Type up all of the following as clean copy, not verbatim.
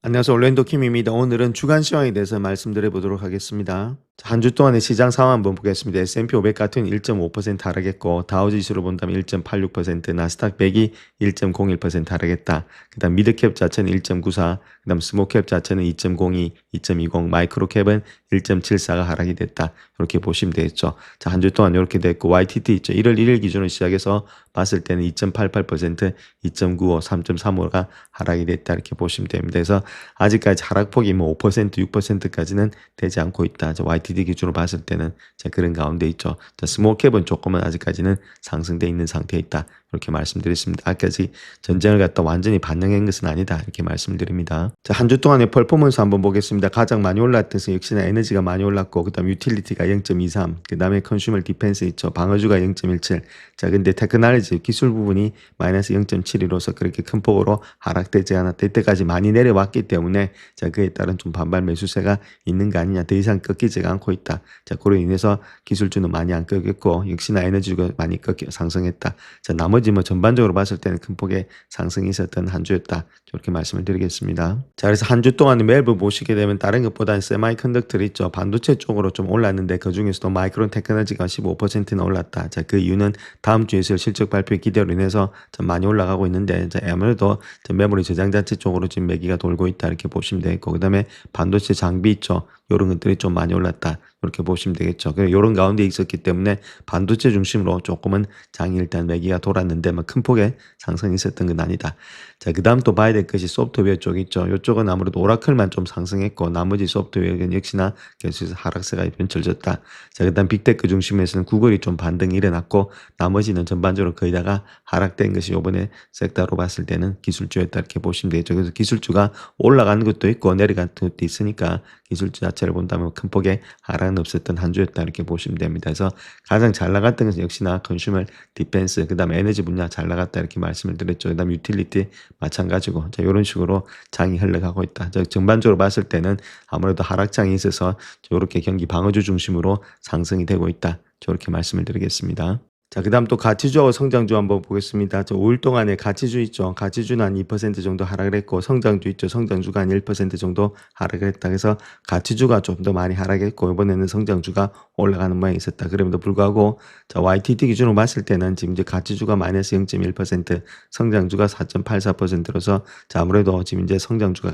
안녕하세요. 올랜도 킴입니다. 오늘은 주간 시황에 대해서 말씀드려 보도록 하겠습니다. 한 주 동안의 시장 상황 한번 보겠습니다. S&P 500 같은 1.5% 하락했고 다우지수로 본다면 1.86%, 나스닥 100이 1.01% 하락했다. 그 다음 미드캡 자체는 1.94, 그 다음 스몰캡 자체는 2.02, 2.20, 마이크로캡은 1.74가 하락이 됐다. 이렇게 보시면 되겠죠. 자, 한 주 동안 이렇게 됐고 YTD 있죠. 1월 1일 기준으로 시작해서 봤을 때는 2.88%, 2.95, 3.35가 하락이 됐다. 이렇게 보시면 됩니다. 그래서 아직까지 하락폭이 뭐 5%, 6%까지는 되지 않고 있다. YTD 기준으로 봤을 때는 그런 가운데 있죠. 스몰캡은 조금은 아직까지는 상승돼 있는 상태에 있다. 이렇게 말씀드렸습니다. 아직까지 전쟁을 갖다 완전히 반영한 것은 아니다. 이렇게 말씀드립니다. 자, 한 주 동안의 퍼포먼스 한번 보겠습니다. 가장 많이 올랐던 것은 역시나 에너지가 많이 올랐고, 그 다음 유틸리티가 0.23, 그 다음에 컨슈머 디펜스 있죠. 방어주가 0.17. 자, 근데 테크놀로지 기술 부분이 마이너스 0.72로서 그렇게 큰 폭으로 하락되지 않았다. 이때까지 많이 내려왔기 때문에 자, 그에 따른 좀 반발 매수세가 있는 거 아니냐. 더 이상 꺾이지가 않고 있다. 자, 그로 인해서 기술주는 많이 안 꺾였고, 역시나 에너지가 많이 상승했다. 자, 나머지 뭐 전반적으로 봤을 때는 큰 폭의 상승이 있었던 한 주였다. 이렇게 말씀을 드리겠습니다. 자, 그래서 한 주 동안 멜브 보시게 되면 다른 것보다는 세마이컨덕터를 있죠. 반도체 쪽으로 좀 올랐는데 그 중에서도 마이크론 테크놀로지가 15%나 올랐다. 자, 그 이유는 다음 주에 있을 실적 발표 기대로 인해서 좀 많이 올라가고 있는데, 자, 아무래도 메모리 저장 자체 쪽으로 지금 매기가 돌고 있다. 이렇게 보시면 되겠고, 그 다음에 반도체 장비 있죠. 이런 것들이 좀 많이 올랐다. 이렇게 보시면 되겠죠. 이런 가운데 있었기 때문에 반도체 중심으로 조금은 장이 일단 매기가 돌았는데 뭐 큰 폭의 상승이 있었던 건 아니다. 자, 그 다음 또 봐야 될 것이 소프트웨어 쪽 있죠. 이쪽은 아무래도 오라클만 좀 상승했고 나머지 소프트웨어는 역시나 계속해서 하락세가 펼쳐졌다. 자, 그 다음 빅테크 중심에서는 구글이 좀 반등이 일어났고 나머지는 전반적으로 거의 다가 하락된 것이 이번에 섹터로 봤을 때는 기술주였다. 이렇게 보시면 되겠죠. 그래서 기술주가 올라가는 것도 있고 내려가는 것도 있으니까 기술주 자체를 본다면 큰 폭의 하락은 없었던 한 주였다. 이렇게 보시면 됩니다. 그래서 가장 잘 나갔던 것은 역시나 컨슈머 디펜스, 그 다음에 에너지 분야 잘 나갔다. 이렇게 말씀을 드렸죠. 그 다음 유틸리티 마찬가지고 자, 이런 식으로 장이 흘러가고 있다. 전반적으로 봤을 때는 아무래도 하락장이 있어서 이렇게 경기 방어주 중심으로 상승이 되고 있다. 저렇게 말씀을 드리겠습니다. 자, 그 다음 또 가치주하고 성장주 한번 보겠습니다. 5일 동안에 가치주 있죠. 가치주는 한 2% 정도 하락을 했고, 성장주 있죠. 성장주가 한 1% 정도 하락을 했다. 그래서 가치주가 좀 더 많이 하락했고, 이번에는 성장주가 올라가는 모양이 있었다. 그럼에도 불구하고, 자, YTD 기준으로 봤을 때는 지금 이제 가치주가 마이너스 0.1%, 성장주가 4.84%로서, 자, 아무래도 지금 이제 성장주가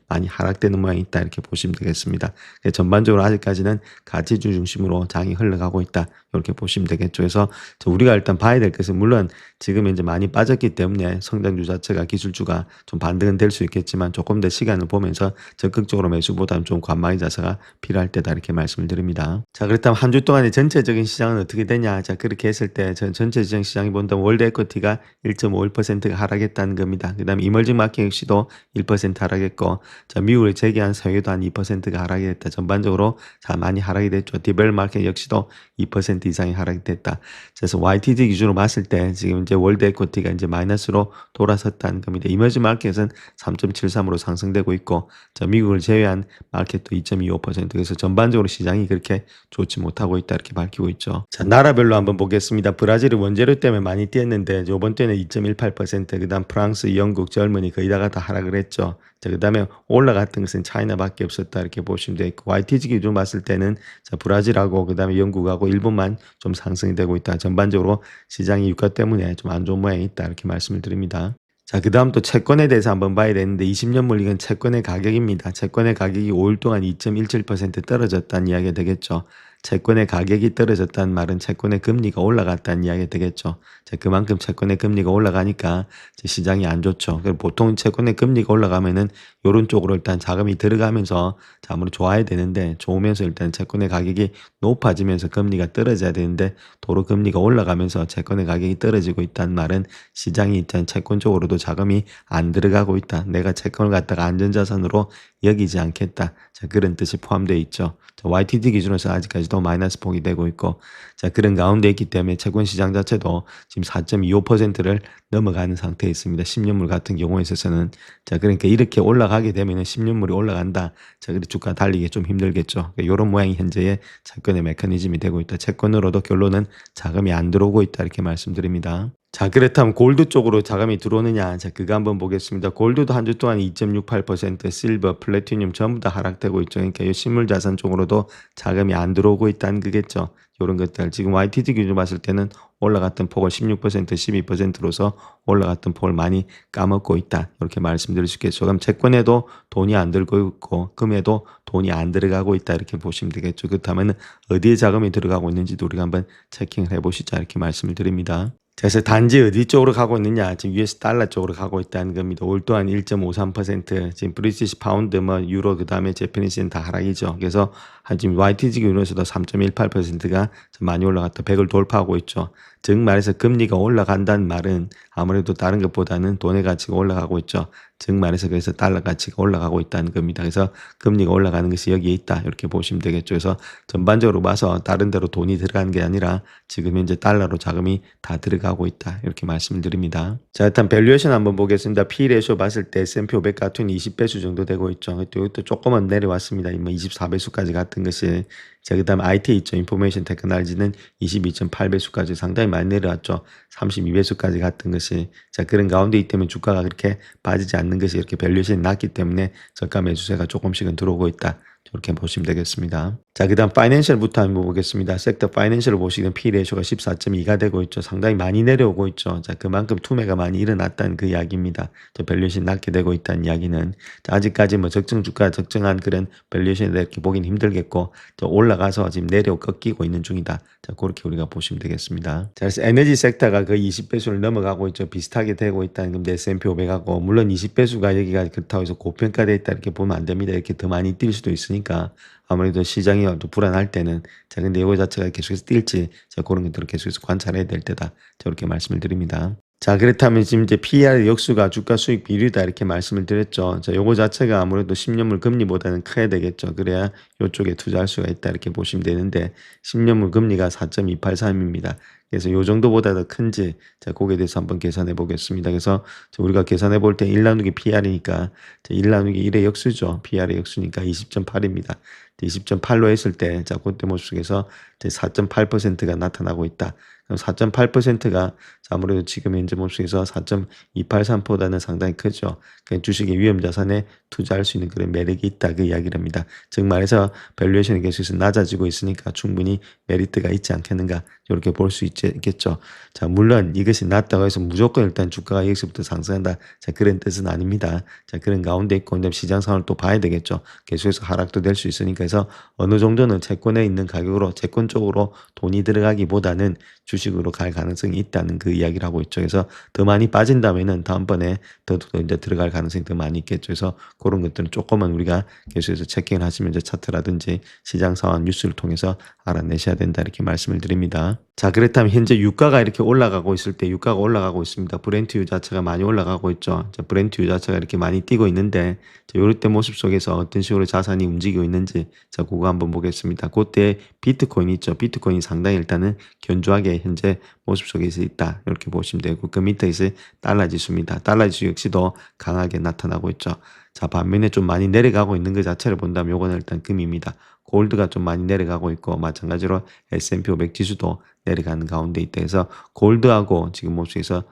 많이 하락되는 모양이 있다. 이렇게 보시면 되겠습니다. 전반적으로 아직까지는 가치주 중심으로 장이 흘러가고 있다. 이렇게 보시면 되겠죠. 그래서 우리가 일단 봐야 될 것은 물론 지금 이제 많이 빠졌기 때문에 성장주 자체가 기술주가 좀 반등은 될 수 있겠지만 조금 더 시간을 보면서 적극적으로 매수보다는 좀 관망의 자세가 필요할 때다. 이렇게 말씀을 드립니다. 자, 그렇다면 한 주 동안의 전체적인 시장은 어떻게 되냐. 자, 그렇게 했을 때 전체 시장이 본다면 월드 에코티가 1.51%가 하락했다는 겁니다. 그 다음에 이머징 마켓 역시도 1% 하락했고, 자, 미국의 재계한 사회도 한 2%가 하락이 됐다. 전반적으로 자, 많이 하락이 됐죠. 디벨 마켓 역시도 2% 이상이 하락이 됐다. 그래서 YTD 기준으로 봤을 때 지금 이제 월드 에코티가 이제 마이너스로 돌아섰다는 겁니다. 이머징 마켓은 3.73으로 상승되고 있고, 자, 미국을 제외한 마켓도 2.25%. 그래서 전반적으로 시장이 그렇게 좋지 못하고 있다. 이렇게 밝히고 있죠. 자, 나라별로 한번 보겠습니다. 브라질이 원재료 때문에 많이 뛰었는데 이번 때는 2.18%, 그 다음 프랑스, 영국, 젊은이 거의 다가 다 하락을 했죠. 자, 그 다음에 올라갔던 것은 차이나밖에 없었다. 이렇게 보시면 되겠고, YTG 기준 봤을 때는 자, 브라질하고 그 다음에 영국하고 일본만 좀 상승이 되고 있다. 전반적으로 시장이 유가 때문에 좀 안 좋은 모양이 있다. 이렇게 말씀을 드립니다. 자, 그 다음 또 채권에 대해서 한번 봐야 되는데 20년물 이건 채권의 가격입니다. 채권의 가격이 5일 동안 2.17% 떨어졌다는 이야기가 되겠죠. 채권의 가격이 떨어졌다는 말은 채권의 금리가 올라갔다는 이야기가 되겠죠. 자, 그만큼 채권의 금리가 올라가니까 시장이 안 좋죠. 보통 채권의 금리가 올라가면은 이런 쪽으로 일단 자금이 들어가면서 아무리 좋아야 되는데 좋으면서 일단 채권의 가격이 높아지면서 금리가 떨어져야 되는데 도로 금리가 올라가면서 채권의 가격이 떨어지고 있다는 말은 시장이 일단 채권 쪽으로도 자금이 안 들어가고 있다. 내가 채권을 갖다가 안전자산으로 여기지 않겠다. 자, 그런 뜻이 포함되어 있죠. 자, YTD 기준으로서 아직까지도 마이너스 폭이 되고 있고, 자, 그런 가운데 있기 때문에 채권 시장 자체도 지금 4.25%를 넘어가는 상태에 있습니다. 10년물 같은 경우에 있어서는. 자, 그러니까 이렇게 올라가게 되면 10년물이 올라간다. 자, 그래 주가 달리기 좀 힘들겠죠. 그러니까 이런 모양이 현재의 채권의 메커니즘이 되고 있다. 채권으로도 결론은 자금이 안 들어오고 있다. 이렇게 말씀드립니다. 자, 그렇다면 골드 쪽으로 자금이 들어오느냐? 자, 그거 한번 보겠습니다. 골드도 한 주 동안 2.68%, 실버, 플래티늄 전부 다 하락되고 있죠. 그러니까 이 실물 자산 쪽으로도 자금이 안 들어오고 있다는 거겠죠. 이런 것들. 지금 YTD 기준 봤을 때는 올라갔던 폭을 16%, 12%로서 올라갔던 폭을 많이 까먹고 있다. 이렇게 말씀드릴 수 있겠죠. 그럼 채권에도 돈이 안 들고 있고, 금에도 돈이 안 들어가고 있다. 이렇게 보시면 되겠죠. 그렇다면 어디에 자금이 들어가고 있는지도 우리가 한번 체킹을 해보시자. 이렇게 말씀을 드립니다. 그래서 단지 어디 쪽으로 가고 있느냐? 지금 US 달러 쪽으로 가고 있다는 겁니다. 올 동안 1.53%, 지금 브리티시 파운드, 뭐 유로, 그 다음에 제페니스는 다 하락이죠. 그래서 지금 YTG 기준에서도 3.18%가 많이 올라갔다. 100을 돌파하고 있죠. 즉 말해서 금리가 올라간다는 말은 아무래도 다른 것보다는 돈의 가치가 올라가고 있죠. 즉 말해서 그래서 달러 가치가 올라가고 있다는 겁니다. 그래서 금리가 올라가는 것이 여기에 있다. 이렇게 보시면 되겠죠. 그래서 전반적으로 봐서 다른 데로 돈이 들어가는 게 아니라 지금 현재 달러로 자금이 다 들어가고 있다. 이렇게 말씀을 드립니다. 자, 일단 밸류에이션 한번 보겠습니다. P 레이쇼 봤을 때 S&P 500 같은 20배수 정도 되고 있죠. 또 조금은 내려왔습니다. 24배수까지 갔던 것이. 자, 그 다음 IT 있죠. 인포메이션 테크놀로지는 22.8배수까지 상당히 많이 내려왔죠. 32배수까지 갔던 것이. 자, 그런 가운데 있기 때문에 주가가 그렇게 빠지지 않는 것이 이렇게 밸류에이션이 낮기 때문에 저가 매수세가 조금씩은 들어오고 있다. 이렇게 보시면 되겠습니다. 자, 그 다음 파이낸셜부터 한번 보겠습니다. 섹터 파이낸셜을 보시면 P 레이쇼가 14.2가 되고 있죠. 상당히 많이 내려오고 있죠. 자, 그만큼 투매가 많이 일어났다는 그 이야기입니다. 밸류에이션이 낮게 되고 있다는 이야기는. 자, 아직까지 뭐 적정 주가, 적정한 그런 밸류에이션에 대해 이렇게 보긴 힘들겠고, 올라가서 지금 내려 꺾이고 있는 중이다. 자, 그렇게 우리가 보시면 되겠습니다. 자, 그래서 에너지 섹터가 거의 20배수를 넘어가고 있죠. 비슷하게 되고 있다는 건데 S&P 500하고, 물론 20배수가 여기가 그렇다고 해서 고평가되어 있다 이렇게 보면 안 됩니다. 이렇게 더 많이 뛸 수도 있으니까. 아무래도 시장이 또 불안할 때는 자, 근데 이거 자체가 계속해서 뛸지 자, 그런 것들을 계속해서 관찰해야 될 때다. 저렇게 말씀을 드립니다. 자, 그렇다면 지금 이제 PER 역수가 주가 수익 비율이다 이렇게 말씀을 드렸죠. 자, 요거 자체가 아무래도 10년물 금리보다는 커야 되겠죠. 그래야 요쪽에 투자할 수가 있다 이렇게 보시면 되는데 10년물 금리가 4.283입니다. 그래서 요 정도보다 더 큰지 자, 거기에 대해서 한번 계산해 보겠습니다. 그래서 우리가 계산해 볼 때 1 나누기 PR이니까 1 나누기 1의 역수죠. PR의 역수니까 20.8입니다. 20.8로 했을 때 자, 그때 모습에서 4.8%가 나타나고 있다. 그럼 4.8%가 아무래도 지금 현재 모습에서 4.283보다는 상당히 크죠. 그 주식의 위험 자산에 투자할 수 있는 그런 매력이 있다 그 이야기를 합니다. 즉 말해서 밸류에이션이 계속해서 낮아지고 있으니까 충분히 메리트가 있지 않겠는가 이렇게 볼 수 있겠죠. 자, 물론 이것이 낮다고 해서 무조건 일단 주가가 여기서부터 상승한다. 자, 그런 뜻은 아닙니다. 자, 그런 가운데 있고 시장 상황을 또 봐야 되겠죠. 계속해서 하락도 될 수 있으니까 해서 어느 정도는 채권에 있는 가격으로 채권 쪽으로 돈이 들어가기보다는 주식으로 갈 가능성이 있다는 그 이야기를 하고 있죠. 그래서 더 많이 빠진다면은 다음번에 더 이제 들어갈 가능성이 더 많이 있겠죠. 그래서 그런 것들은 조금은 우리가 계속해서 체킹을 하시면 이제 차트라든지 시장 상황 뉴스를 통해서 알아내셔야 된다 이렇게 말씀을 드립니다. 자, 그렇다면 현재 유가가 이렇게 올라가고 있을 때 유가가 올라가고 있습니다. 브렌트 유 자체가 많이 올라가고 있죠. 자, 브렌트 유 자체가 이렇게 많이 뛰고 있는데 이럴 때 모습 속에서 어떤 식으로 자산이 움직이고 있는지 자, 그거 한번 보겠습니다. 그때 비트코인이 있죠. 비트코인이 상당히 일단은 견조하게 현재 모습 속에서 있다. 이렇게 보시면 되고 그 밑에 이제 달러 지수입니다. 달러 지수 역시도 강하게 나타나고 있죠. 자, 반면에 좀 많이 내려가고 있는 것 자체를 본다면 요거는 일단 금입니다. 골드가 좀 많이 내려가고 있고 마찬가지로 S&P 500 지수도 내려가는 가운데 있다 해서 골드하고 지금 모습에서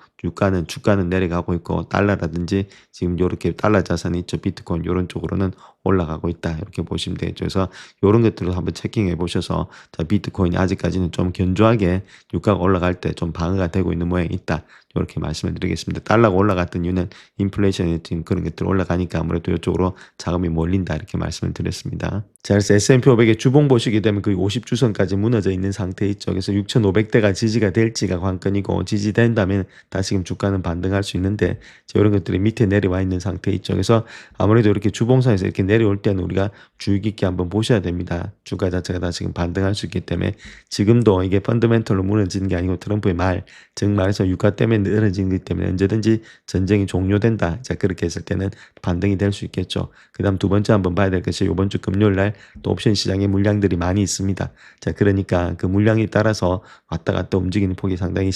주가는 내려가고 있고 달러라든지 지금 요렇게 달러 자산이 있죠. 비트코인 요런 쪽으로는 올라가고 있다. 이렇게 보시면 되죠. 그래서 요런 것들을 한번 체킹해 보셔서 자, 비트코인이 아직까지는 좀 견조하게 유가가 올라갈 때 좀 방어가 되고 있는 모양이 있다. 이렇게 말씀을 드리겠습니다. 달러가 올라갔던 이유는 인플레이션이 지금 그런 것들 올라가니까 아무래도 이쪽으로 자금이 몰린다. 이렇게 말씀을 드렸습니다. 자, 그래서 S&P 500의 주봉 보시게 되면 그 50주선까지 무너져 있는 상태 있죠. 그래서 6,500대가 지지가 될지가 관건이고 지지된다면 다시금 주가는 반등할 수 있는데 이런 것들이 밑에 내려와 있는 상태 있죠. 그래서 아무래도 이렇게 주봉선에서 이렇게 내려올 때는 우리가 주의 깊게 한번 보셔야 됩니다. 주가 자체가 다시금 반등할 수 있기 때문에 지금도 이게 펀더멘털로 무너지는 게 아니고 트럼프의 말, 즉 말해서 유가 때문에 늘어지는 것 때문에 언제든지 전쟁이 종료된다. 자, 그렇게 했을 때는 반등이 될 수 있겠죠. 그 다음 두 번째 한번 봐야 될 것이 이번 주 금요일 날 또 옵션 시장에 물량들이 많이 있습니다. 자, 그러니까 그 물량에 따라서 왔다 갔다 움직이는 폭이 상당히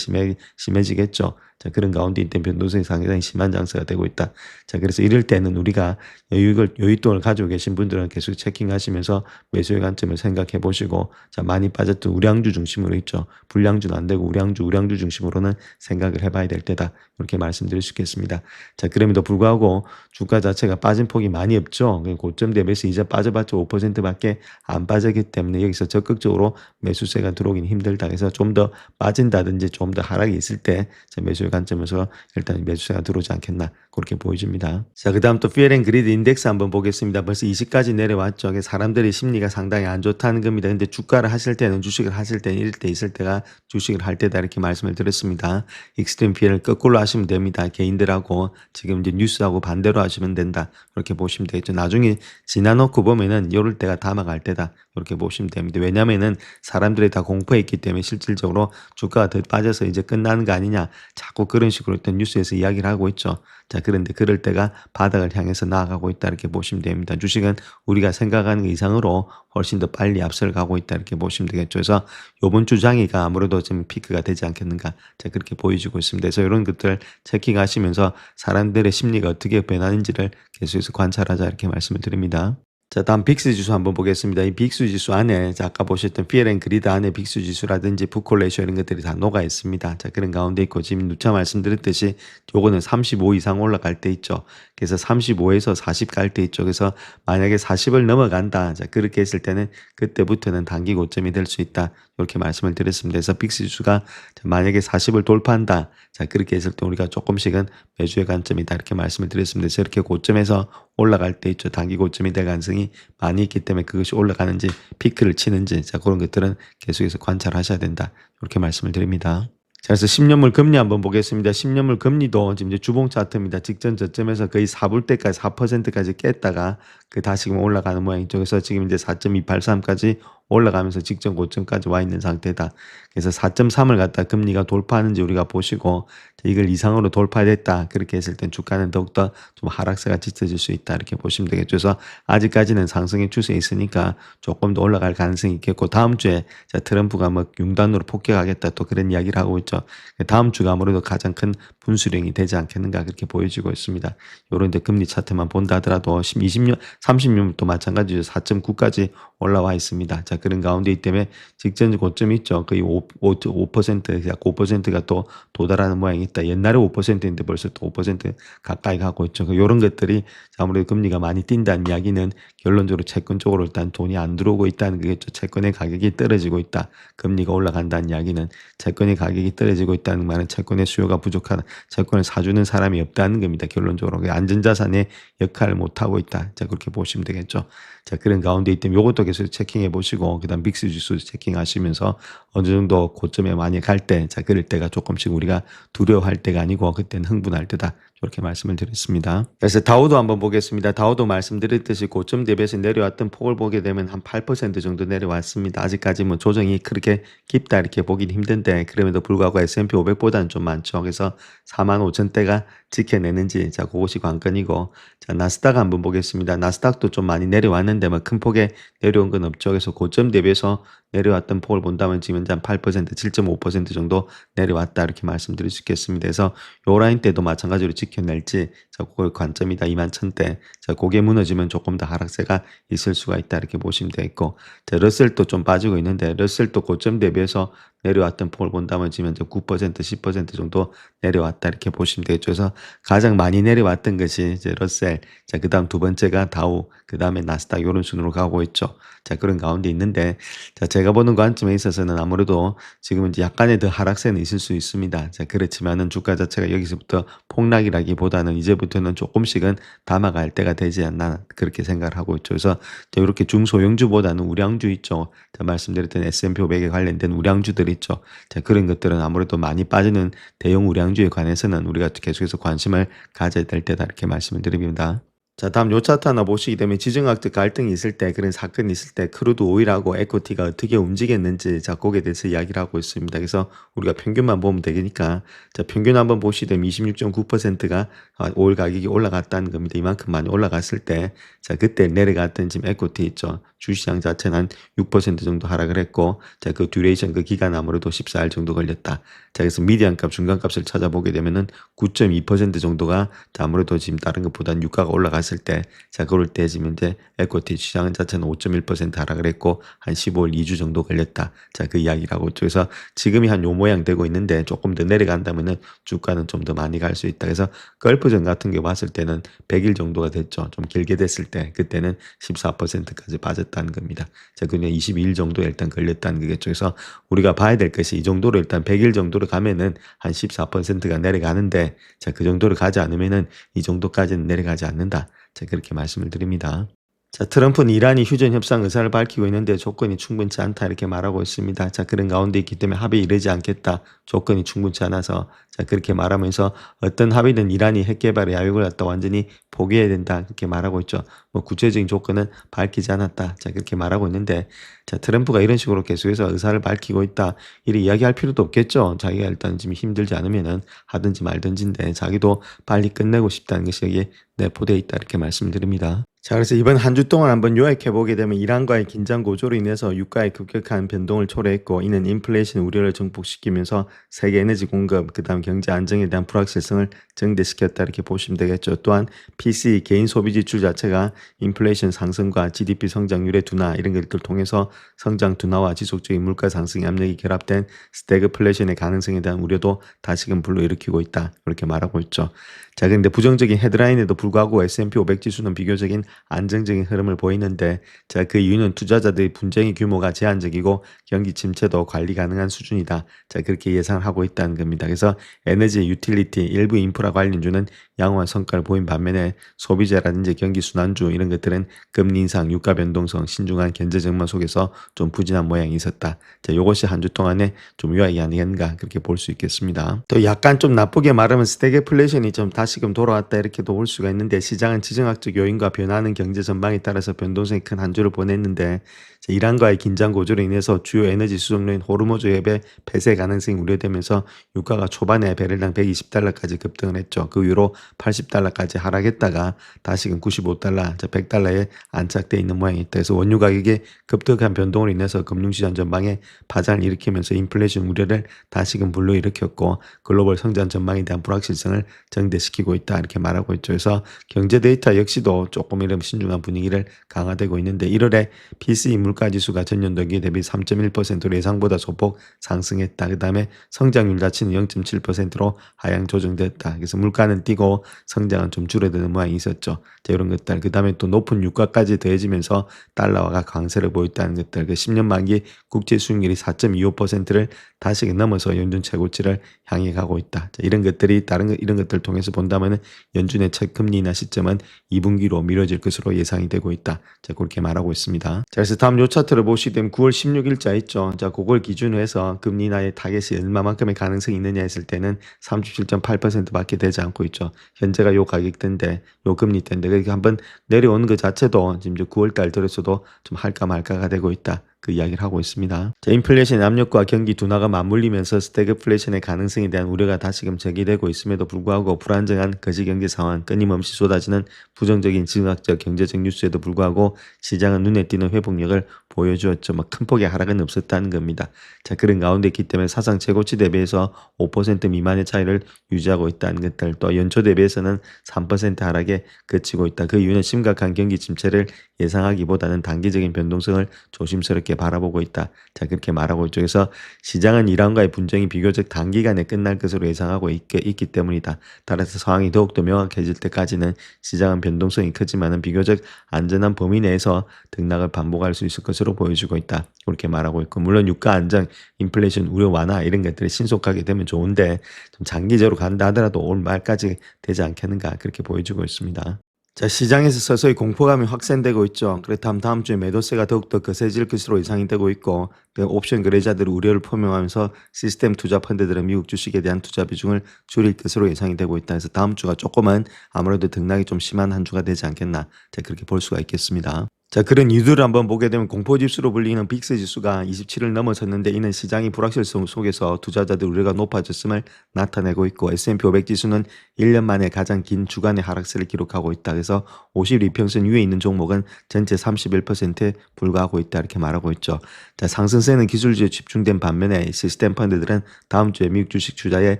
심해지겠죠. 자, 그런 가운데 있던 변동성이 상당히 심한 장세가 되고 있다. 자, 그래서 이럴 때는 우리가 여윳돈을 가지고 계신 분들은 계속 체킹하시면서 매수의 관점을 생각해 보시고, 자, 많이 빠졌던 우량주 중심으로 있죠. 불량주는 안 되고 우량주 중심으로는 생각을 해봐야 될 때다. 이렇게 말씀드릴 수 있겠습니다. 자, 그럼에도 불구하고 주가 자체가 빠진 폭이 많이 없죠. 고점 대비해서 이자 빠져봤자 5%밖에 안 빠졌기 때문에 여기서 적극적으로 매수세가 들어오긴 힘들다. 그래서 좀 더 빠진다든지 좀 더 하락이 있을 때 매수의 관점에서 일단 매수세가 들어오지 않겠나 그렇게 보여집니다. 자, 그 다음 또 Fear and Greed 인덱스 한번 보겠습니다. 벌써 20까지 내려왔죠. 사람들의 심리가 상당히 안 좋다는 겁니다. 근데 주가를 하실 때는 주식을 하실 때는 이럴 때 있을 때가 주식을 할 때다 이렇게 말씀을 드렸습니다. 익스트림 피해를 거꾸로 하시면 됩니다. 개인들하고 지금 이제 뉴스하고 반대로 하시면 된다. 그렇게 보시면 되겠죠. 나중에 지나놓고 보면은 이럴 때가 담아갈 때다. 이렇게 보시면 됩니다. 왜냐면은 사람들이 다 공포에 있기 때문에 실질적으로 주가가 더 빠져서 이제 끝나는 거 아니냐. 자꾸 그런 식으로 일단 뉴스에서 이야기를 하고 있죠. 자, 그런데 그럴 때가 바닥을 향해서 나아가고 있다. 이렇게 보시면 됩니다. 주식은 우리가 생각하는 것 이상으로 훨씬 더 빨리 앞서 가고 있다. 이렇게 보시면 되겠죠. 그래서 이번 주 장기가 아무래도 좀 피크가 되지 않겠는가. 자, 그렇게 보여지고 있습니다. 그래서 이런 것들 체킹하시면서 사람들의 심리가 어떻게 변하는지를 계속해서 관찰하자. 이렇게 말씀을 드립니다. 자, 다음 빅스 지수 한번 보겠습니다. 이 빅스 지수 안에 자, 아까 보셨던 Fear and Greed 안에 빅스 지수라든지 북콜레이쇼 이런 것들이 다 녹아 있습니다. 자, 그런 가운데 있고 지금 누차 말씀드렸듯이 요거는 35 이상 올라갈 때 있죠. 그래서 35에서 40 갈 때 있죠. 그래서 만약에 40을 넘어간다. 자, 그렇게 했을 때는 그때부터는 단기 고점이 될 수 있다. 이렇게 말씀을 드렸습니다. 그래서 빅스 지수가 만약에 40을 돌파한다. 자, 그렇게 했을 때 우리가 조금씩은 매수의 관점이다. 이렇게 말씀을 드렸습니다. 그래서 이렇게 고점에서 올라갈 때 있죠. 단기 고점이 될 가능성이 많이 있기 때문에 그것이 올라가는지 피크를 치는지 자, 그런 것들은 계속해서 관찰하셔야 된다. 이렇게 말씀을 드립니다. 자, 그래서 10년물 금리 한번 보겠습니다. 10년물 금리도 지금 이제 주봉 차트입니다. 직전 저점에서 거의 4불대까지 4%까지 깼다가 그 다시금 올라가는 모양이죠. 그래서 지금 이제 4.283까지 올라가면서 직전 고점까지 와 있는 상태다. 그래서 4.3을 갖다 금리가 돌파하는지 우리가 보시고 이걸 이상으로 돌파됐다. 그렇게 했을 땐 주가는 더욱더 좀 하락세가 짙어질 수 있다. 이렇게 보시면 되겠죠. 그래서 아직까지는 상승의 추세에 있으니까 조금 더 올라갈 가능성이 있겠고 다음 주에 자, 트럼프가 뭐 융단으로 폭격하겠다 또 그런 이야기를 하고 있죠. 다음 주가 아무래도 가장 큰 분수령이 되지 않겠는가 그렇게 보여지고 있습니다. 요런 이제 금리 차트만 본다 하더라도 20년, 30년부터 마찬가지로 4.9까지 올라와 있습니다. 자, 그런 가운데 이 때문에 직전 고점이 있죠. 거의 5%, 약 5%가 또 도달하는 모양이 있다. 옛날에 5%인데 벌써 또 5% 가까이 가고 있죠. 이런 것들이 아무래도 금리가 많이 뛴다는 이야기는 결론적으로 채권 쪽으로 일단 돈이 안 들어오고 있다는 거겠죠. 채권의 가격이 떨어지고 있다. 금리가 올라간다는 이야기는 채권의 가격이 떨어지고 있다는 말은 채권의 수요가 부족하다. 채권을 사주는 사람이 없다는 겁니다. 결론적으로. 안전자산의 역할을 못하고 있다. 자, 그렇게 보시면 되겠죠. 자, 그런 가운데 있다면 이것도 계속 체킹해 보시고 그다음 빅스 지수 체킹하시면서 어느 정도 고점에 많이 갈 때, 자, 그럴 때가 조금씩 우리가 두려워할 때가 아니고 그때는 흥분할 때다. 이렇게 말씀을 드렸습니다. 그래서 다우도 한번 보겠습니다. 다우도 말씀드렸듯이 고점 대비해서 내려왔던 폭을 보게 되면 한 8% 정도 내려왔습니다. 아직까지 뭐 조정이 그렇게 깊다 이렇게 보긴 힘든데 그럼에도 불구하고 S&P 500보다는 좀 많죠. 그래서 45,000대가 지켜내는지 자, 그것이 관건이고 자, 나스닥 한번 보겠습니다. 나스닥도 좀 많이 내려왔는데 뭐 큰 폭에 내려온 건 없죠. 그래서 고점 대비해서 내려왔던 폭을 본다면 지금 한 8%, 7.5% 정도 내려왔다 이렇게 말씀드릴 수 있겠습니다. 그래서 요 라인 때도 마찬가지로 지켜낼지 자, 그걸 관점이다 21,000대. 자, 그게 무너지면 조금 더 하락세가 있을 수가 있다 이렇게 보시면 되겠고 자, 러셀도 좀 빠지고 있는데 러셀도 고점 대비해서 내려왔던 폭을 본다면 지금 이제 9%, 10% 정도 내려왔다 이렇게 보시면 되겠죠. 그래서 가장 많이 내려왔던 것이 이제 러셀, 자, 그다음 두 번째가 다우, 그다음에 나스닥 이런 순으로 가고 있죠. 자, 그런 가운데 있는데 자, 제가 보는 관점에 있어서는 아무래도 지금은 이제 약간의 더 하락세는 있을 수 있습니다. 자, 그렇지만은 주가 자체가 여기서부터 폭락이라기보다는 이제부터는 조금씩은 담아갈 때가 되지 않나 그렇게 생각을 하고 있죠. 그래서 이렇게 중소형주보다는 우량주 있죠. 자, 말씀드렸던 S&P 500에 관련된 우량주들 있죠. 자, 그런 것들은 아무래도 많이 빠지는 대형 우량주에 관해서는 우리가 계속해서 관심을 가져야 될 때다 이렇게 말씀을 드립니다. 자, 다음 요 차트 하나 보시게 되면 지정학적 갈등이 있을 때, 그런 사건이 있을 때 크루드 오일하고 에코티가 어떻게 움직였는지 자, 거기에 대해서 이야기를 하고 있습니다. 그래서 우리가 평균만 보면 되니까 자, 평균 한번 보시게 되면 26.9%가 오일 가격이 올라갔다는 겁니다. 이만큼 많이 올라갔을 때 자, 그때 내려갔던 지금 에코티 있죠. 주시장 자체는 한 6% 정도 하락을 했고 자, 그 듀레이션 그 기간 아무래도 14일 정도 걸렸다. 자, 그래서 미디안 값, 중간 값을 찾아보게 되면은 9.2% 정도가 자, 아무래도 지금 다른 것보다는 유가가 올라갔을 때, 자, 그럴 때 지금 이제 에코티 시장 자체는 5.1% 하락을 했고, 한 15일 2주 정도 걸렸다. 자, 그 이야기를 하고 있죠. 그래서 지금이 한 요 모양 되고 있는데, 조금 더 내려간다면은 주가는 좀 더 많이 갈 수 있다. 그래서 걸프전 같은 게 봤을 때는 100일 정도가 됐죠. 좀 길게 됐을 때, 그때는 14%까지 빠졌다는 겁니다. 자, 그냥 22일 정도 일단 걸렸다는 거겠죠. 그래서 우리가 봐야 될 것이 이 정도로 일단 100일 정도로 가면은 한 14%가 내려가는데, 자, 그 정도로 가지 않으면은 이 정도까지는 내려가지 않는다. 자, 그렇게 말씀을 드립니다. 자, 트럼프는 이란이 휴전 협상 의사를 밝히고 있는데 조건이 충분치 않다 이렇게 말하고 있습니다. 자, 그런 가운데 있기 때문에 합의에 이르지 않겠다. 조건이 충분치 않아서 자, 그렇게 말하면서 어떤 합의든 이란이 핵 개발의 야욕을 갖다 완전히 포기해야 된다. 그렇게 말하고 있죠. 뭐 구체적인 조건은 밝히지 않았다. 자, 그렇게 말하고 있는데 자, 트럼프가 이런 식으로 계속해서 의사를 밝히고 있다. 이렇게 이야기할 필요도 없겠죠. 자기가 일단 지금 힘들지 않으면은 하든지 말든지인데 자기도 빨리 끝내고 싶다는 것이 여기에 내포되어 있다. 이렇게 말씀드립니다. 자, 그래서 이번 한 주 동안 한번 요약해 보게 되면 이란과의 긴장 고조로 인해서 유가의 급격한 변동을 초래했고 이는 인플레이션 우려를 증폭시키면서 세계 에너지 공급, 그다음 경제 안정에 대한 불확실성을 증대시켰다 이렇게 보시면 되겠죠. 또한 PC 개인 소비 지출 자체가 인플레이션 상승과 GDP 성장률의 둔화 이런 것들을 통해서 성장 둔화와 지속적인 물가 상승의 압력이 결합된 스태그플레이션의 가능성에 대한 우려도 다시금 불러일으키고 있다. 이렇게 말하고 있죠. 자, 그런데 부정적인 헤드라인에도 불구하고 S&P 500 지수는 비교적인 안정적인 흐름을 보이는데 자, 그 이유는 투자자들의 분쟁의 규모가 제한적이고 경기 침체도 관리 가능한 수준이다. 자, 그렇게 예상을 하고 있다는 겁니다. 그래서 에너지, 유틸리티, 일부 인프라 관련주는 양호한 성과를 보인 반면에 소비자라든지 경기 순환주 이런 것들은 금리 인상, 유가 변동성, 신중한 경제 전망 속에서 좀 부진한 모양이 있었다. 자, 이것이 한 주 동안에 좀 요약이 아니겠는가 그렇게 볼 수 있겠습니다. 또 약간 좀 나쁘게 말하면 스태그플레이션이 좀 다시금 돌아왔다 이렇게도 볼 수가 있는데 시장은 지정학적 요인과 변하는 경제 전망에 따라서 변동성이 큰 한 주를 보냈는데 이란과의 긴장 고조로 인해서 주요 에너지 수송료인 호르무즈 해협의 폐쇄 가능성이 우려되면서 유가가 초반에 배럴당 120달러까지 급등을 했죠. 그 이후로 80달러까지 하락했다가 다시금 95달러, 100달러에 안착돼 있는 모양이 있다. 그래서 원유 가격의 급격한 변동으로 인해서 금융시장 전망에 파장을 일으키면서 인플레이션 우려를 다시금 불러일으켰고 글로벌 성장 전망에 대한 불확실성을 증대시키고 있다. 이렇게 말하고 있죠. 그래서 경제 데이터 역시도 조금 이런 신중한 분위기를 강화되고 있는데 1월에 PCE 물가지수가 전년도기 대비 3.1%로 예상보다 소폭 상승했다. 그 다음에 성장률 자체는 0.7%로 하향 조정됐다. 그래서 물가는 뛰고 성장은 좀 줄어드는 모양이 있었죠. 자, 이런 것들. 그 다음에 또 높은 유가까지 더해지면서 달러화가 강세를 보였다는 것들. 그 10년 만기 국제 수익률이 4.25%를 다시 넘어서 연준 최고치를 향해 가고 있다. 자, 이런 것들이 이런 것들을 통해서 본다면은 연준의 첫 금리 인하 시점은 2분기로 미뤄질 것으로 예상이 되고 있다. 자, 그렇게 말하고 있습니다. 자, 그래서 다음 요 차트를 보시게 되면 9월 16일자 있죠. 자, 그걸 기준으로 해서 금리 인하의 타겟이 얼마만큼의 가능성이 있느냐 했을 때는 37.8%밖에 되지 않고 있죠. 현재가 요 가격대인데 요 금리대인데 그렇게 한번 내려오는 것 자체도 지금 9월 달 들어서도 좀 할까 말까가 되고 있다. 그 이야기를 하고 있습니다. 자, 인플레이션 압력과 경기 둔화가 맞물리면서 스태그플레이션의 가능성에 대한 우려가 다시금 제기되고 있음에도 불구하고 불안정한 거시 경제 상황, 끊임없이 쏟아지는 부정적인 지정학적 경제적 뉴스에도 불구하고 시장은 눈에 띄는 회복력을 보여주었죠. 큰 폭의 하락은 없었다는 겁니다. 자, 그런 가운데 있기 때문에 사상 최고치 대비해서 5% 미만의 차이를 유지하고 있다는 것들, 또 연초 대비해서는 3% 하락에 그치고 있다. 그 이유는 심각한 경기 침체를 예상하기보다는 단기적인 변동성을 조심스럽게 바라보고 있다. 자, 그렇게 말하고 있죠. 그래서 시장은 이란과의 분쟁이 비교적 단기간에 끝날 것으로 예상하고 있기 때문이다. 따라서 상황이 더욱더 명확해질 때까지는 시장은 변동성이 크지만은 비교적 안전한 범위 내에서 등락을 반복할 수 있을 것으로 보여지고 있다. 그렇게 말하고 있고, 물론 유가 안정, 인플레이션 우려 완화 이런 것들이 신속하게 되면 좋은데 좀 장기적으로 간다 하더라도 올 말까지 되지 않겠는가 그렇게 보여지고 있습니다. 자, 시장에서 서서히 공포감이 확산되고 있죠. 그렇다면 다음 주에 매도세가 더욱더 거세질 것으로 예상이 되고 있고, 그 옵션 거래자들이 우려를 표명하면서 시스템 투자 펀드들은 미국 주식에 대한 투자 비중을 줄일 것으로 예상이 되고 있다. 그래서 다음 주가 조금은 아무래도 등락이 좀 심한 한 주가 되지 않겠나. 자, 그렇게 볼 수가 있겠습니다. 자, 그런 이유들을 한번 보게 되면 공포지수로 불리는 빅스 지수가 27을 넘어섰는데 이는 시장이 불확실성 속에서 투자자들 우려가 높아졌음을 나타내고 있고, S&P 500 지수는 1년 만에 가장 긴 주간의 하락세를 기록하고 있다. 그래서 52평선 위에 있는 종목은 전체 31%에 불과하고 있다. 이렇게 말하고 있죠. 자, 상승세는 기술주에 집중된 반면에 시스템 펀드들은 다음 주에 미국 주식 투자에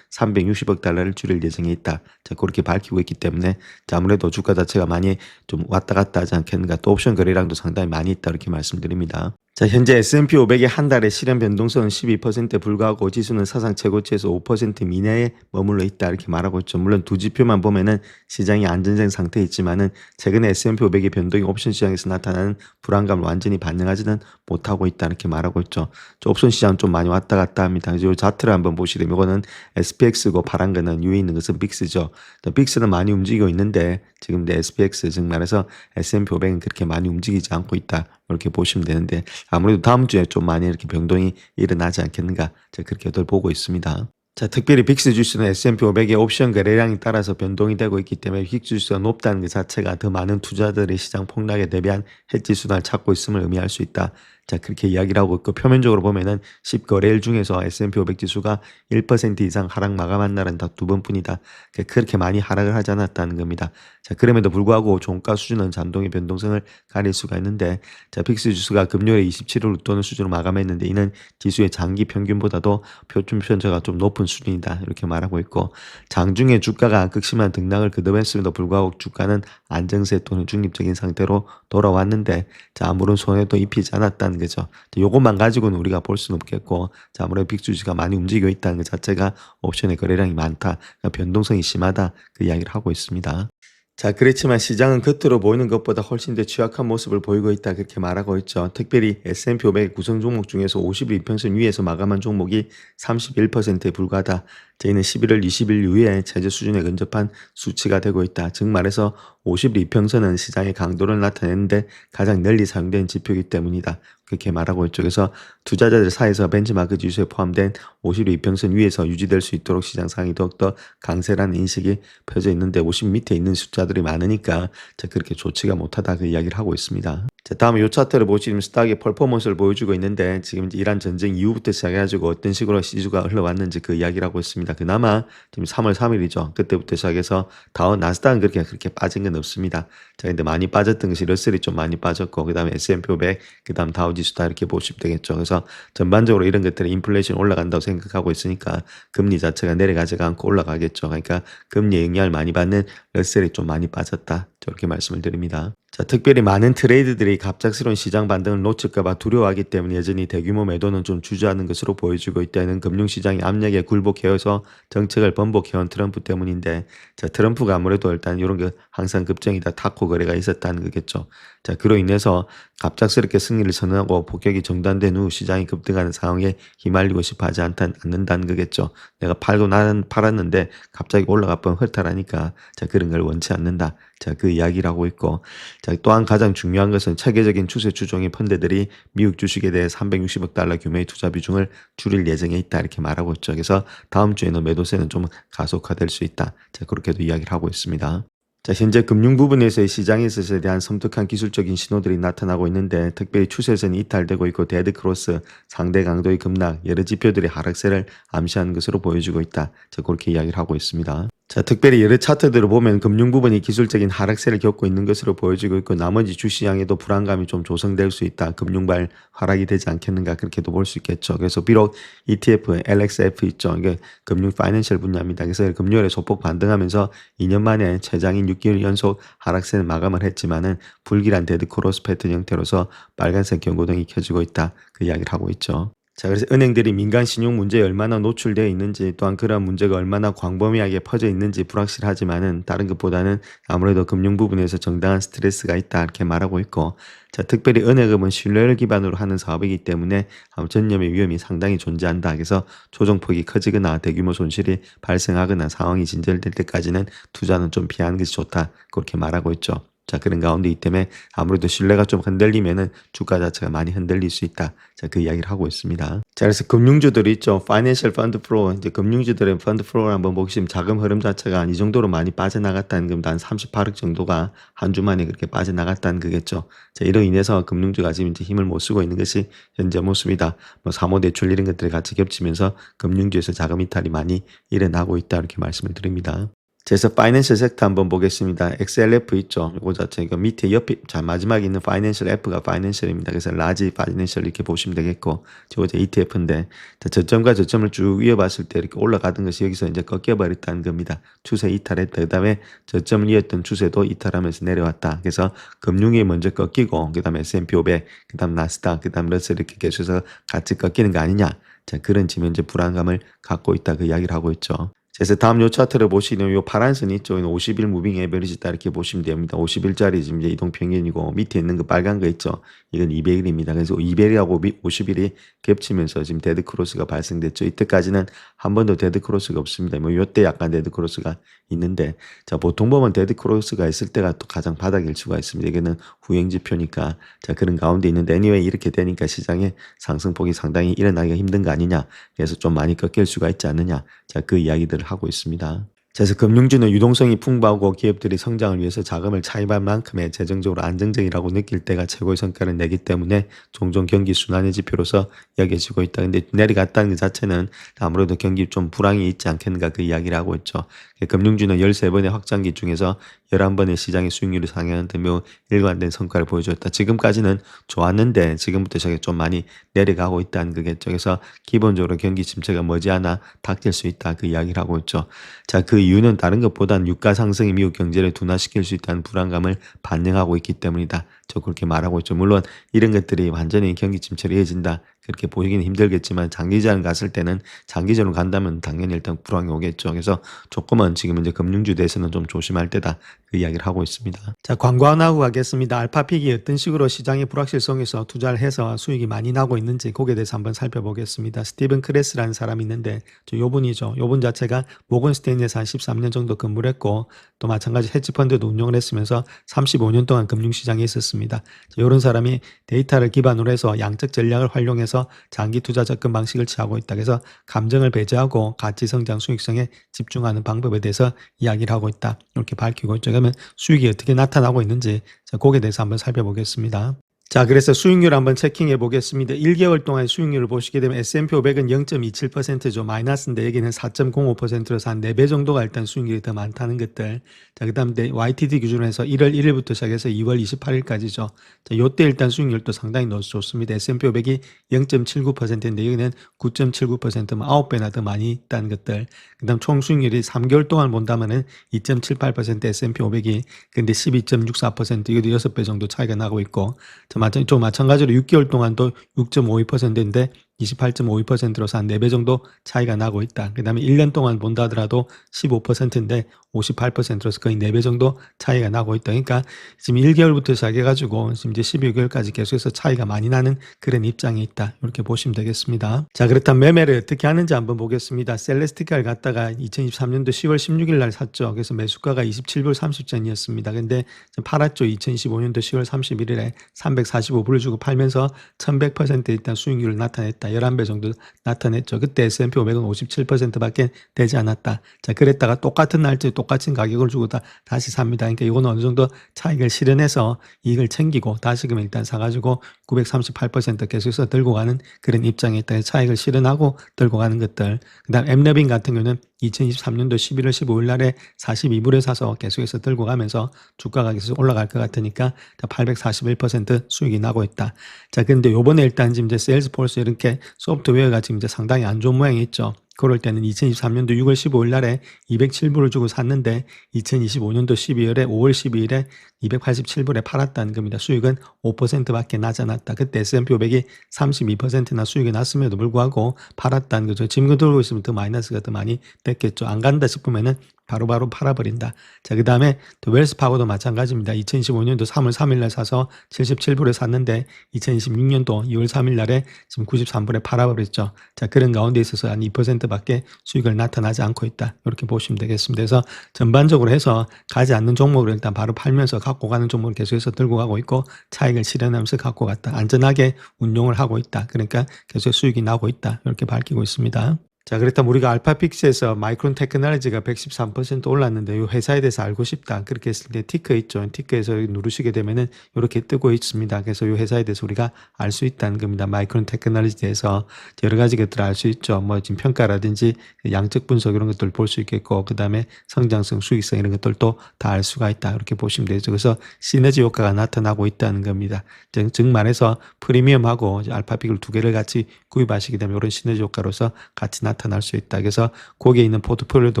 360억 달러를 줄일 예정에 있다. 자, 그렇게 밝히고 있기 때문에 자, 아무래도 주가 자체가 많이 좀 왔다 갔다 하지 않겠는가. 또 옵션 거래량도 상당히 많이 있다. 이렇게 말씀드립니다. 자, 현재 S&P 500의 한 달의 실현 변동성은 12%에 불과하고 지수는 사상 최고치에서 5% 미내에 머물러 있다. 이렇게 말하고 있죠. 물론 두 지표만 보면은 시장이 안정된 상태에 있지만은 최근에 S&P 500의 변동이 옵션 시장에서 나타나는 불안감을 완전히 반영하지는 못하고 있다. 이렇게 말하고 있죠. 옵션 시장은 좀 많이 왔다 갔다 합니다. 그래서 이 차트를 한번 보시면 이거는 SPX고 파란 거는 위에 있는 것은 빅스죠. 빅스는 많이 움직이고 있는데 지금 SPX 즉 말해서 S&P 500은 그렇게 많이 움직이지 않고 있다. 이렇게 보시면 되는데 아무래도 다음 주에 좀 많이 이렇게 변동이 일어나지 않겠는가. 제가 그렇게들 보고 있습니다. 자, 특별히 빅스 지수는 S&P 500의 옵션 거래량에 따라서 변동이 되고 있기 때문에 빅스 지수가 높다는 것 자체가 더 많은 투자들의 시장 폭락에 대비한 해지 수단을 찾고 있음을 의미할 수 있다. 자, 그렇게 이야기를 하고 있고 표면적으로 보면은 10거래일 중에서 S&P 500 지수가 1% 이상 하락 마감한 날은 다 두 번뿐이다. 그렇게 많이 하락을 하지 않았다는 겁니다. 자, 그럼에도 불구하고 종가 수준은 잔동의 변동성을 가릴 수가 있는데 자, 빅스 지수가 금요일에 27을 웃도는 수준으로 마감했는데 이는 지수의 장기 평균보다도 표준 편차가 좀 높은 수준이다. 이렇게 말하고 있고 장중에 주가가 극심한 등락을 거듭했음에도 불구하고 주가는 안정세 또는 중립적인 상태로 돌아왔는데 자, 아무런 손해도 입히지 않았다는 거죠. 요것만 가지고는 우리가 볼 수는 없겠고 자, 아무래도 빅스 지수가 많이 움직이고 있다는 것 자체가 옵션의 거래량이 많다. 그러니까 변동성이 심하다. 그 이야기를 하고 있습니다. 자, 그렇지만 시장은 겉으로 보이는 것보다 훨씬 더 취약한 모습을 보이고 있다. 그렇게 말하고 있죠. 특별히 S&P 500 구성 종목 중에서 52평선 위에서 마감한 종목이 31%에 불과하다. 저희는 11월 20일 이후에 최저 수준에 근접한 수치가 되고 있다. 즉 말해서 52평선은 시장의 강도를 나타내는데 가장 널리 사용된 지표이기 때문이다. 그렇게 말하고 있죠. 그래서 투자자들 사이에서 벤치마크 지수에 포함된 52평선 위에서 유지될 수 있도록 시장 상황이 더욱더 강세라는 인식이 펴져 있는데 50 밑에 있는 숫자들이 많으니까 그렇게 좋지가 못하다 그 이야기를 하고 있습니다. 자, 다음에 이 차트를 보시면 스탁의 퍼포먼스를 보여주고 있는데 지금 이란 전쟁 이후부터 시작해가지고 어떤 식으로 시주가 흘러왔는지 그 이야기를 하고 있습니다. 그나마 지금 3월 3일이죠. 그때부터 시작해서 다우 나스닥은 그렇게 빠진 건 없습니다. 자, 근데 많이 빠졌던 것이 러셀이 좀 많이 빠졌고 그 다음에 S&P 500, 그 다음 다우지수다 이렇게 보시면 되겠죠. 그래서 전반적으로 이런 것들이 인플레이션 올라간다고 생각하고 있으니까 금리 자체가 내려가지가 않고 올라가겠죠. 그러니까 금리에 영향을 많이 받는 러셀이 좀 많이 빠졌다. 저렇게 말씀을 드립니다. 자, 특별히 많은 트레이드들이 갑작스러운 시장 반등을 놓칠까봐 두려워하기 때문에 여전히 대규모 매도는 좀 주저하는 것으로 보여지고 있다는 금융시장이 압력에 굴복해서 정책을 번복해온 트럼프 때문인데 자, 트럼프가 아무래도 일단 이런 거 항상 급정이다 타코 거래가 있었다는 거겠죠. 자, 그로 인해서 갑작스럽게 승리를 선언하고 폭격이 정단된 후 시장이 급등하는 상황에 휘말리고 싶어 하지 않는다는 거겠죠. 내가 팔았는데 갑자기 올라가 뻔 허탈하니까 자, 그런 걸 원치 않는다. 자, 그 이야기를 하고 있고 자, 또한 가장 중요한 것은 체계적인 추세 추종의 펀드들이 미국 주식에 대해 360억 달러 규모의 투자 비중을 줄일 예정에 있다 이렇게 말하고 있죠. 그래서 다음 주에는 매도세는 좀 가속화될 수 있다. 자, 그렇게도 이야기를 하고 있습니다. 자, 현재 금융 부분에서의 시장에서에 대한 섬뜩한 기술적인 신호들이 나타나고 있는데 특별히 추세선이 이탈되고 있고 데드 크로스, 상대 강도의 급락, 여러 지표들이 하락세를 암시하는 것으로 보여지고 있다. 자, 그렇게 이야기를 하고 있습니다. 자, 특별히 여러 차트들을 보면 금융 부분이 기술적인 하락세를 겪고 있는 것으로 보여지고 있고 나머지 주시장에도 불안감이 좀 조성될 수 있다. 금융발 하락이 되지 않겠는가 그렇게도 볼 수 있겠죠. 그래서 비록 ETF, LXF 있죠. 이게 금융 파이낸셜 분야입니다. 그래서 금요일에 소폭 반등하면서 2년 만에 최장인 6개월 연속 하락세를 마감을 했지만은 불길한 데드 크로스 패턴 형태로서 빨간색 경고등이 켜지고 있다. 그 이야기를 하고 있죠. 자, 그래서 은행들이 민간 신용 문제에 얼마나 노출되어 있는지 또한 그런 문제가 얼마나 광범위하게 퍼져 있는지 불확실하지만은 다른 것보다는 아무래도 금융 부분에서 정당한 스트레스가 있다 이렇게 말하고 있고, 자, 특별히 은행업은 신뢰를 기반으로 하는 사업이기 때문에 전염의 위험이 상당히 존재한다. 그래서 조정폭이 커지거나 대규모 손실이 발생하거나 상황이 진절될 때까지는 투자는 좀 피하는 것이 좋다. 그렇게 말하고 있죠. 자, 그런 가운데 이 때문에 아무래도 신뢰가 좀 흔들리면은 주가 자체가 많이 흔들릴 수 있다. 자, 그 이야기를 하고 있습니다. 자, 그래서 금융주들이 있죠. Financial Fund Flow, 이제 금융주들의 펀드 플로우를 한번 보시면 자금 흐름 자체가 이 정도로 많이 빠져나갔다는 겁니다. 한 38억 정도가 한 주 만에 그렇게 빠져나갔다는 거겠죠. 자, 이로 인해서 금융주가 지금 이제 힘을 못 쓰고 있는 것이 현재 모습이다. 뭐 사모대출 이런 것들이 같이 겹치면서 금융주에서 자금 이탈이 많이 일어나고 있다. 이렇게 말씀을 드립니다. 그래서 파이낸셜 섹터 한번 보겠습니다. XLF 있죠. 이거 자체 이거 밑에 옆에 자 마지막에 있는 파이낸셜 F가 파이낸셜입니다. 그래서 라지 파이낸셜 이렇게 보시면 되겠고, 저거 이제 ETF인데 저점과 저점을 쭉 이어봤을 때 이렇게 올라가던 것이 여기서 이제 꺾여버렸다는 겁니다. 추세 이탈했다. 그다음에 저점을 이었던 추세도 이탈하면서 내려왔다. 그래서 금융이 먼저 꺾이고 그다음에 S&P 500, 그다음 나스닥, 그다음 러셀 이렇게 계속해서 같이 꺾이는 거 아니냐. 자, 그런 지금 현재 불안감을 갖고 있다 그 이야기를 하고 있죠. 그래서 다음 요 차트를 보시면 요 파란 선이 있죠. 50일 무빙 에버리지다 이렇게 보시면 됩니다. 50일짜리 지금 이제 이동 평균이고 밑에 있는 거 빨간 거 있죠. 이건 200일입니다. 그래서 200일하고 50일이 겹치면서 지금 데드 크로스가 발생됐죠. 이때까지는 한 번도 데드 크로스가 없습니다. 뭐 요때 약간 데드 크로스가 있는데, 자, 보통 보면 데드 크로스가 있을 때가 또 가장 바닥일 수가 있습니다. 이거는 후행 지표니까. 자, 그런 가운데 있는데 anyway 이렇게 되니까 시장의 상승폭이 상당히 일어나기가 힘든 거 아니냐. 그래서 좀 많이 꺾일 수가 있지 않느냐. 자, 그 이야기들을 하고 있습니다. 그래서 금융주는 유동성이 풍부하고 기업들이 성장을 위해서 자금을 차입할 만큼의 재정적으로 안정적이라고 느낄 때가 최고의 성과를 내기 때문에 종종 경기 순환의 지표로서 여겨지고 있다. 근데 내려갔다는 것 자체는 아무래도 경기 좀 불황이 있지 않겠는가 그 이야기를 하고 있죠. 금융주는 13번의 확장기 중에서 11번의 시장의 수익률을 상회하는 데 매우 일관된 성과를 보여줬다. 지금까지는 좋았는데 지금부터 저게 좀 많이 내려가고 있다는 거겠죠. 그래서 기본적으로 경기 침체가 머지않아 닥칠 수 있다. 그 이야기를 하고 있죠. 자, 그 이유는 다른 것보다는 유가 상승이 미국 경제를 둔화시킬 수 있다는 불안감을 반영하고 있기 때문이다. 저 그렇게 말하고 있죠. 물론 이런 것들이 완전히 경기 침체로 이어진다. 그렇게 보이기는 힘들겠지만 장기자금 갔을 때는 장기적으로 간다면 당연히 일단 불황이 오겠죠. 그래서 조금은 지금 이제 금융주 대해서는 좀 조심할 때다. 그 이야기를 하고 있습니다. 자, 광고 하나 하고 가겠습니다. 알파픽이 어떤 식으로 시장의 불확실성에서 투자를 해서 수익이 많이 나고 있는지 거기에 대해서 한번 살펴보겠습니다. 스티븐 크레스라는 사람이 있는데 요 분이죠. 요 분 자체가 모건 스탠리에서 한 13년 정도 근무를 했고 또 마찬가지 헤지펀드도 운영을 했으면서 35년 동안 금융시장에 있었습니다. 이런 사람이 데이터를 기반으로 해서 양적 전략을 활용해서 장기 투자 접근 방식을 취하고 있다. 그래서 감정을 배제하고 가치 성장 수익성에 집중하는 방법에 대해서 이야기를 하고 있다. 이렇게 밝히고 있죠. 그러면 수익이 어떻게 나타나고 있는지 거기에 대해서 한번 살펴보겠습니다. 자, 그래서 수익률 한번 체킹해 보겠습니다. 1개월 동안의 수익률을 보시게 되면 S&P 500은 0.27%죠. 마이너스인데 여기는 4.05%라서 한 4배 정도가 일단 수익률이 더 많다는 것들. 자, 그 다음 YTD 기준으로 해서 1월 1일부터 시작해서 2월 28일까지죠. 자, 요때 일단 수익률도 상당히 좋습니다. S&P 500이 0.79%인데 여기는 9.79%, 9배나 더 많이 있다는 것들. 그 다음 총 수익률이 3개월 동안 본다면은 2.78% S&P 500이 근데 12.64% 이것도 6배 정도 차이가 나고 있고, 또 마찬가지로 6개월 동안도 6.52%인데 28.52%로서 한 4배 정도 차이가 나고 있다. 그 다음에 1년 동안 본다 하더라도 15%인데 58%로서 거의 4배 정도 차이가 나고 있다. 그러니까 지금 1개월부터 시작해가지고 지금 이제 12개월까지 계속해서 차이가 많이 나는 그런 입장이 있다. 이렇게 보시면 되겠습니다. 자, 그렇다면 매매를 어떻게 하는지 한번 보겠습니다. 셀레스티카를 갖다가 2023년도 10월 16일 날 샀죠. 그래서 매수가가 27불 30전이었습니다. 근데 팔았죠. 2025년도 10월 31일에 345불을 주고 팔면서 1100% 일단 수익률을 나타냈다. 11배 정도 나타냈죠. 그때 S&P 500은 57%밖에 되지 않았다. 자, 그랬다가 똑같은 날짜에 똑같은 가격을 주고 다시 삽니다. 그러니까 이거는 어느 정도 차익을 실현해서 이익을 챙기고 다시금 일단 사가지고 938% 계속해서 들고 가는 그런 입장에 있다. 차익을 실현하고 들고 가는 것들. 그 다음 엠러빙 같은 경우는 2023년도 11월 15일 날에 42불에 사서 계속해서 들고 가면서 주가가 계속 올라갈 것 같으니까 841% 수익이 나고 있다. 자, 근데 요번에 일단 지금 이제 세일즈포스 이렇게 소프트웨어가 지금 이제 상당히 안 좋은 모양이 있죠. 그럴 때는 2023년도 6월 15일 날에 207불을 주고 샀는데 2025년도 12월에 5월 12일에 287불에 팔았다는 겁니다. 수익은 5%밖에 나지 않았다. 그때 S&P 500이 32%나 수익이 났음에도 불구하고 팔았다는 거죠. 지금 들고 있으면 더 마이너스가 더 많이 됐겠죠. 안 간다 싶으면은 바로바로 팔아버린다. 자, 그 다음에 또 웰스파고도 마찬가지입니다. 2025년도 3월 3일 날 사서 77불에 샀는데 2026년도 2월 3일 날에 지금 93불에 팔아버렸죠. 자, 그런 가운데 있어서 한 2%밖에 수익을 나타나지 않고 있다. 이렇게 보시면 되겠습니다. 그래서 전반적으로 해서 가지 않는 종목을 일단 바로 팔면서 갖고 가는 종목을 계속해서 들고 가고 있고 차익을 실현하면서 갖고 갔다. 안전하게 운용을 하고 있다. 그러니까 계속 수익이 나고 있다. 이렇게 밝히고 있습니다. 자, 그렇다면 우리가 알파픽스에서 마이크론 테크놀로지가 113% 올랐는데 이 회사에 대해서 알고 싶다. 그렇게 했을 때 티커 있죠. 티커에서 누르시게 되면은 이렇게 뜨고 있습니다. 그래서 이 회사에 대해서 우리가 알 수 있다는 겁니다. 마이크론 테크놀로지에 대해서 여러 가지 것들을 알 수 있죠. 뭐 지금 평가라든지 양적 분석 이런 것들 볼 수 있겠고, 그 다음에 성장성, 수익성 이런 것들도 다 알 수가 있다. 이렇게 보시면 되죠. 그래서 시너지 효과가 나타나고 있다는 겁니다. 즉 말해서 프리미엄하고 알파픽을 두 개를 같이 구입하시게 되면 이런 시너지 효과로서 같이 나타날 수 있다. 그래서 거기에 있는 포트폴리오도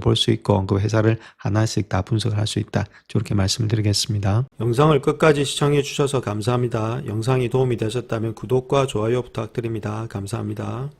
볼 수 있고 그 회사를 하나씩 다 분석을 할 수 있다. 이렇게 말씀을 드리겠습니다. 영상을 끝까지 시청해 주셔서 감사합니다. 영상이 도움이 되셨다면 구독과 좋아요 부탁드립니다. 감사합니다.